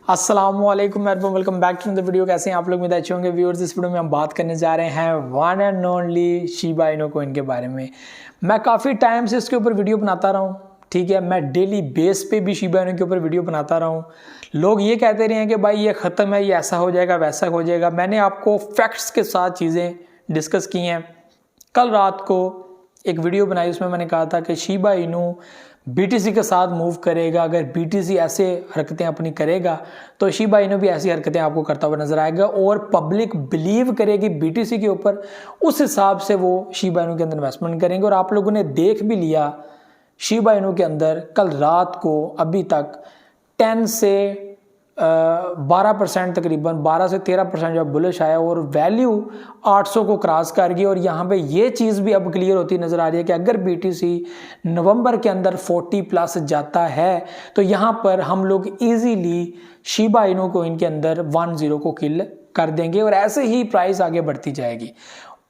अस्सलामुअलैकुम welcome back to the video. कैसे हैं आप लोग? मेरे अच्छे होंगे व्यूअर्स। इस वीडियो में हम बात करने जा रहे हैं one and only Shiba Inu coin के बारे में। मैं काफ़ी टाइम से इसके ऊपर वीडियो बनाता रहा हूँ, ठीक है। मैं डेली बेस पे भी शिबा इनु के ऊपर वीडियो बनाता रहा हूँ। लोग ये कहते रहे हैं कि भाई ये ख़त्म है, ये ऐसा हो जाएगा, वैसा हो जाएगा। मैंने आपको फैक्ट्स के साथ चीज़ें डिस्कस की हैं। कल रात को एक वीडियो बनाई, उसमें मैंने कहा था कि शिबा इनु BTC के साथ मूव करेगा। अगर BTC ऐसे हरकतें अपनी करेगा तो शिबा इनु भी ऐसी हरकतें आपको करता हुआ नजर आएगा और पब्लिक बिलीव करेगी BTC के ऊपर। उस हिसाब से वो शिबा इनु के अंदर इन्वेस्टमेंट करेंगे। और आप लोगों ने देख भी लिया शिबा इनु के अंदर कल रात को अभी तक 10 से 12% तकरीबन 12 से 13% जब बुलिश आया और वैल्यू 800 को क्रॉस कर गई। और यहाँ पे ये चीज़ भी अब क्लियर होती नज़र आ रही है कि अगर BTC नवंबर के अंदर 40 प्लस जाता है तो यहाँ पर हम लोग इजीली शिबा इनु को इनके अंदर 10 को किल कर देंगे और ऐसे ही प्राइस आगे बढ़ती जाएगी।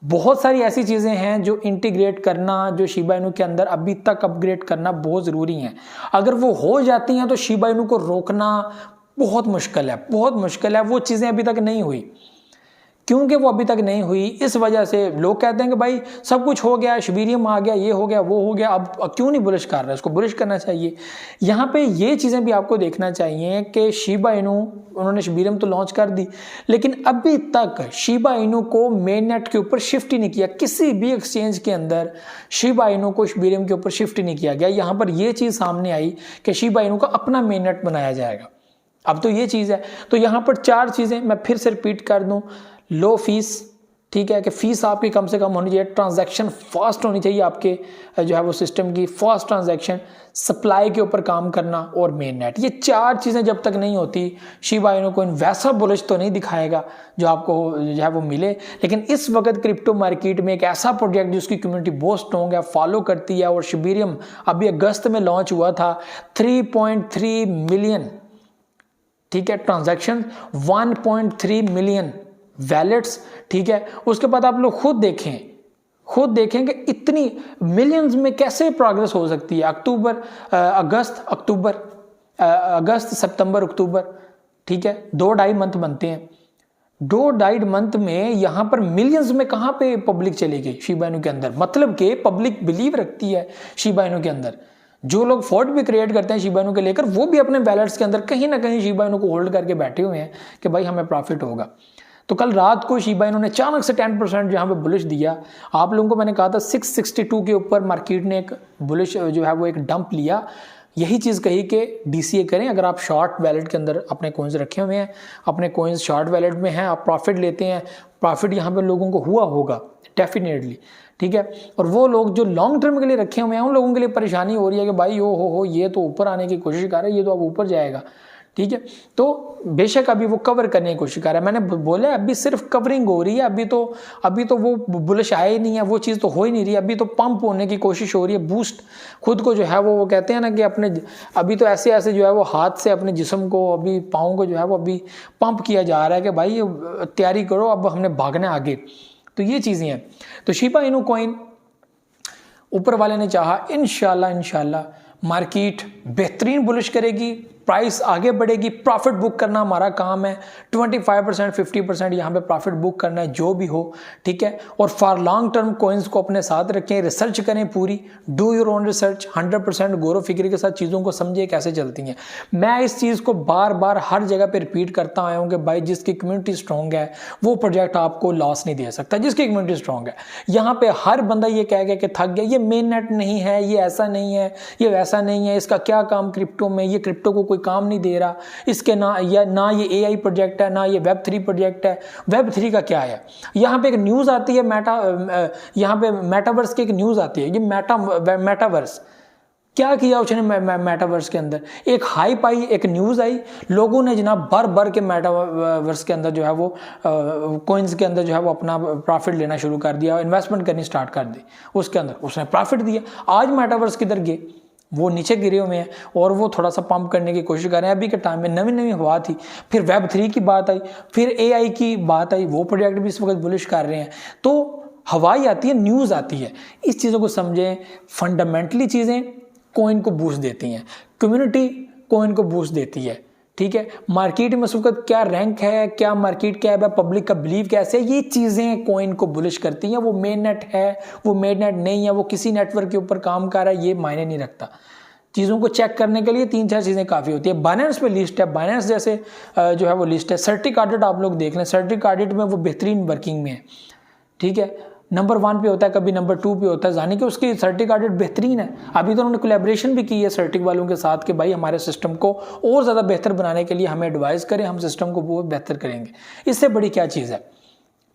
बहुत सारी ऐसी चीज़ें हैं जो इंटीग्रेट करना, जो शिबा इनु के अंदर अभी तक अपग्रेड करना बहुत ज़रूरी है। अगर वो हो जाती हैं तो शिबा इनु को रोकना बहुत मुश्किल है, बहुत मुश्किल है। वो चीज़ें अभी तक नहीं हुई। क्योंकि वो अभी तक नहीं हुई, इस वजह से लोग कहते हैं कि भाई सब कुछ हो गया, शिबीरियम आ गया, ये हो गया, वो हो गया, अब क्यों नहीं बुलिश कर रहा है? इसको बुलिश करना चाहिए। यहाँ पे ये चीज़ें भी आपको देखना चाहिए कि शिबा इनु उन्होंने शिबीरियम तो लॉन्च कर दी, लेकिन अभी तक शिबा इनु को मेन नेट के ऊपर शिफ्ट ही नहीं किया। किसी भी एक्सचेंज के अंदर शिबा इनु को शिबीरियम के ऊपर शिफ्ट ही नहीं किया गया। यहाँ पर ये चीज़ सामने आई कि शिबा इनु का अपना मेन नेट बनाया जाएगा। अब तो ये चीज़ है। तो यहाँ पर 4 चीज़ें मैं फिर से रिपीट कर दूँ। लो फीस, ठीक है, कि फीस आपकी कम से कम होनी चाहिए। ट्रांजैक्शन फास्ट होनी चाहिए आपके जो है वो सिस्टम की, फास्ट ट्रांजैक्शन, सप्लाई के ऊपर काम करना और मेन नेट। ये 4 चीज़ें जब तक नहीं होती शिबा इनु को वैसा बुलिश तो नहीं दिखाएगा जो आपको जो है वो मिले। लेकिन इस वक्त क्रिप्टो मार्केट में एक ऐसा प्रोजेक्ट जिसकी कम्युनिटी बहुत स्ट्रॉन्ग है, फॉलो करती है, और शिबीरियम अभी अगस्त में लॉन्च हुआ था। 3.3 मिलियन, ठीक है, ट्रांजैक्शन, 1.3 मिलियन वैलेट्स, ठीक है। उसके बाद आप लोग खुद देखें कि इतनी मिलियंस में कैसे प्रोग्रेस हो सकती है। अगस्त सितंबर अक्टूबर, ठीक है, 2-2.5 मंथ बनते हैं। 2-2.5 मंथ में यहाँ पर मिलियंस में कहाँ पे पब्लिक चली गई शिबा इनु के अंदर। मतलब कि पब्लिक बिलीव रखती है शिबा इनु के अंदर। जो लोग फोर्ट भी क्रिएट करते हैं शिबा इनु के लेकर, वो भी अपने वैलेट्स के अंदर कहीं ना कहीं शिबा इनु को होल्ड करके बैठे हुए हैं कि भाई हमें प्रॉफिट होगा। तो कल रात को शिबा इनु ने अचानक से 10% जहाँ पे बुलिश दिया। आप लोगों को मैंने कहा था 662 के ऊपर मार्केट ने एक बुलिश जो है वो एक डंप लिया। यही चीज़ कही कि DCA करें। अगर आप शॉर्ट वैलेट के अंदर अपने कॉइन्स रखे हुए हैं, अपने कॉइन्स शॉर्ट वैलेट में हैं, आप प्रॉफिट लेते हैं, प्रॉफिट यहाँ पे लोगों को हुआ होगा डेफिनेटली, ठीक है। और वो लोग जो लॉन्ग टर्म के लिए रखे हुए हैं, उन लोगों के लिए परेशानी हो रही है कि भाई हो ये तो ऊपर आने की कोशिश कर रहा है, ये तो अब ऊपर जाएगा, ठीक है। तो बेशक अभी वो कवर करने की कोशिश कर रहा है। मैंने बोला अभी सिर्फ कवरिंग हो रही है, अभी तो वो बुलिश आया ही नहीं है, वो चीज़ तो हो ही नहीं रही। अभी तो पंप होने की कोशिश हो रही है, बूस्ट खुद को जो है वो कहते हैं ना कि अपने अभी तो ऐसे ऐसे जो है वो हाथ से अपने जिस्म को, अभी पाँव को जो है वो अभी पंप किया जा रहा है कि भाई तैयारी करो, अब हमने भागना आगे। तो ये चीज़ें हैं। तो शिबा इनु कॉइन ऊपर वाले ने चाहा इंशाल्लाह मार्केट बेहतरीन बुलिश करेगी, प्राइस आगे बढ़ेगी। प्रॉफिट बुक करना हमारा काम है। 25% 50% यहाँ पे प्रॉफिट बुक करना है, जो भी हो, ठीक है। और फॉर लॉन्ग टर्म कॉइन्स को अपने साथ रखें, रिसर्च करें पूरी, डू योर ओन रिसर्च, 100% गौर फिक्र के साथ चीज़ों को समझिए कैसे चलती हैं। मैं इस चीज़ को बार बार हर जगह पे रिपीट करता आया हूँ कि भाई जिसकी कम्युनिटी स्ट्रॉन्ग है वो प्रोजेक्ट आपको लॉस नहीं दे सकता, जिसकी कम्युनिटी स्ट्रॉन्ग है। यहाँ पे हर बंदा ये कह गया कि थक गया, ये मेन नेट नहीं है, ये ऐसा नहीं है, ये वैसा नहीं है, इसका क्या काम क्रिप्टो में, ये क्रिप्टो को कोई काम नहीं दे रहा, इसके ना ये AI प्रोजेक्ट है, ना ये Web3 प्रोजेक्ट है। Web3 का क्या है? यहाँ पे एक न्यूज़ आती है, यहाँ पे मेटावर्स की एक न्यूज़ आती है। ये मेटावर्स क्या किया उसने मेटावर्स के अंदर? एक हाइप आई, एक न्यूज़ आई, लोगों ने जनाब भर के मेटावर्स के अंदर जो है वो कॉइन्स के अंदर जो है वो अपना प्रॉफिट लेना शुरू कर दिया, इन्वेस्टमेंट करनी स्टार्ट कर दी उसके अंदर, उसने प्रॉफिट दिया। आज मेटावर्स किधर गए? वो नीचे गिरे हुए हैं और वो थोड़ा सा पंप करने की कोशिश कर रहे हैं। अभी के टाइम में नवी हवा थी, फिर Web3 की बात आई, फिर AI की बात आई, वो प्रोजेक्ट भी इस वक्त बुलिश कर रहे हैं। तो हवाई आती है, न्यूज़ आती है। इस चीज़ों को समझें। फंडामेंटली चीज़ें कॉइन को बूस्ट देती हैं, कम्युनिटी कॉइन को बूस्ट देती है, ठीक है, मार्केट में उस वक्त क्या रैंक है, क्या मार्केट क्या है, पब्लिक का बिलीव कैसे है, ये चीज़ें कॉइन को बुलिश करती हैं। वो मेन नेट है, वो मेन नेट नहीं है, वो किसी नेटवर्क के ऊपर काम कर रहा है, ये मायने नहीं रखता। चीज़ों को चेक करने के लिए 3-4 चीज़ें काफ़ी होती है। बाइनेंस पे लिस्ट है, बाइनेंस जैसे जो है वो लिस्ट है। सर्टिकार्डेड आप लोग देख लें, सर्टिकार्डेड में वो बेहतरीन वर्किंग में है, ठीक है। नंबर 1 पे होता है, कभी नंबर 2 पे होता है, यानी कि उसकी सर्टिकार्डेड बेहतरीन है। अभी तो उन्होंने कोलैबोरेशन भी की है सर्टिक वालों के साथ कि भाई हमारे सिस्टम को और ज़्यादा बेहतर बनाने के लिए हमें एडवाइस करें, हम सिस्टम को बहुत बेहतर करेंगे। इससे बड़ी क्या चीज़ है,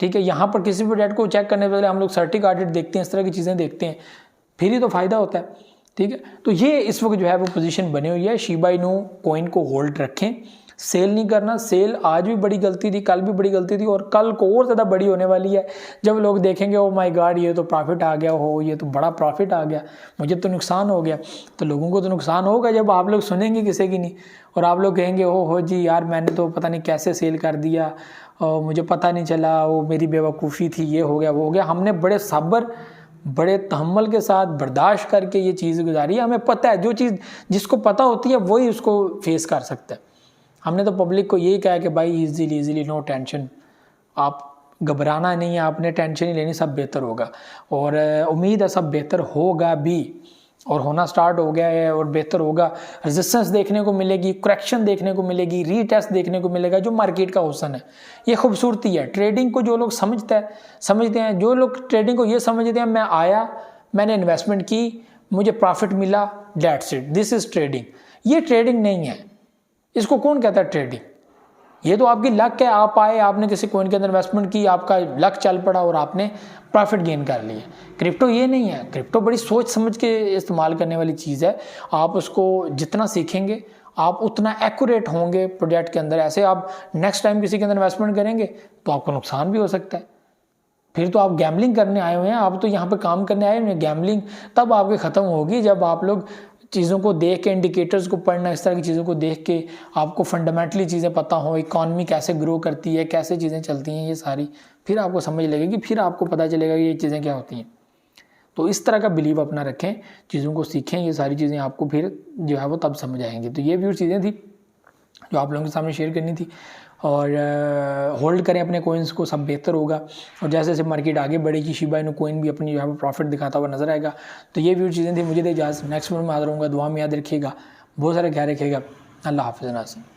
ठीक है। यहाँ पर किसी भी डेट को चेक करने से पहले हम लोग सर्टिकार्डेड देखते हैं, इस तरह की चीज़ें देखते हैं, फिर ही तो फ़ायदा होता है, ठीक है। तो ये इस वक्त जो है वो पोजीशन बनी हुई है। शिबा इनू कॉइन को होल्ड रखें, सेल नहीं करना। सेल आज भी बड़ी गलती थी, कल भी बड़ी गलती थी, और कल को और ज़्यादा बड़ी होने वाली है जब लोग देखेंगे ओ माय गॉड ये तो प्रॉफिट आ गया हो, ये तो बड़ा प्रॉफिट आ गया, मुझे तो नुकसान हो गया। तो लोगों को तो नुकसान होगा जब आप लोग सुनेंगे किसी की नहीं, और आप लोग कहेंगे ओ हो जी यार मैंने तो पता नहीं कैसे सेल कर दिया और मुझे पता नहीं चला, वो मेरी बेवकूफ़ी थी, ये हो गया वो हो गया। हमने बड़े सब्र, बड़े तहम्मुल के साथ बर्दाश्त करके ये चीज़ गुजारी है। हमें पता है जो चीज़ जिसको पता होती है वही उसको फेस कर सकता है। हमने तो पब्लिक को यही कहा कि भाई इजीली नो टेंशन, आप घबराना नहीं है, आपने टेंशन ही लेनी, सब बेहतर होगा। और उम्मीद है सब बेहतर होगा भी, और होना स्टार्ट हो गया है और बेहतर होगा। रेजिस्टेंस देखने को मिलेगी, करेक्शन देखने को मिलेगी, रीटेस्ट देखने को मिलेगा, जो मार्केट का हुस्न है। ये खूबसूरती है ट्रेडिंग को। जो लोग समझते हैं, जो लोग ट्रेडिंग को ये समझते हैं मैं आया, मैंने इन्वेस्टमेंट की, मुझे प्रॉफिट मिला, that's it, this is trading. ये ट्रेडिंग नहीं है। इसको कौन कहता है ट्रेडिंग? ये तो आपकी लक है, आप आए, आपने किसी कॉइन के अंदर इन्वेस्टमेंट की, आपका लक चल पड़ा और आपने प्रॉफिट गेन कर लिया। क्रिप्टो ये नहीं है। क्रिप्टो बड़ी सोच समझ के इस्तेमाल करने वाली चीज़ है। आप उसको जितना सीखेंगे आप उतना एक्यूरेट होंगे प्रोजेक्ट के अंदर। ऐसे आप नेक्स्ट टाइम किसी के अंदर इन्वेस्टमेंट करेंगे तो आपको नुकसान भी हो सकता है। फिर तो आप गैम्बलिंग करने आए हुए हैं, आप तो यहाँ पे काम करने आए हुए हैं। गैम्बलिंग तब आपकी ख़त्म होगी जब आप लोग चीज़ों को देख के, इंडिकेटर्स को पढ़ना, इस तरह की चीज़ों को देख के आपको फंडामेंटली चीज़ें पता हो, इकॉनमी कैसे ग्रो करती है, कैसे चीज़ें चलती हैं, ये सारी फिर आपको समझ लगेगी, फिर आपको पता चलेगा कि ये चीज़ें क्या होती हैं। तो इस तरह का बिलीव अपना रखें, चीज़ों को सीखें, ये सारी चीज़ें आपको फिर जो है वो तब समझ आएंगी। तो ये भी चीज़ें थी जो आप लोगों के सामने शेयर करनी थी। और होल्ड करें अपने कोइंस को, सब बेहतर होगा। और जैसे जैसे मार्केट आगे बढ़ेगी शिबा इनू कोइन भी अपनी जो है प्रॉफिट दिखाता हुआ नजर आएगा। तो ये भी चीज़ें थी। मुझे दे इजाज़त, नेक्स्ट वीडियो में हाजिर होऊंगा। दुआ में याद रखिएगा, बहुत सारे ख्याल रखिएगा। अल्लाह हाफ़िज़।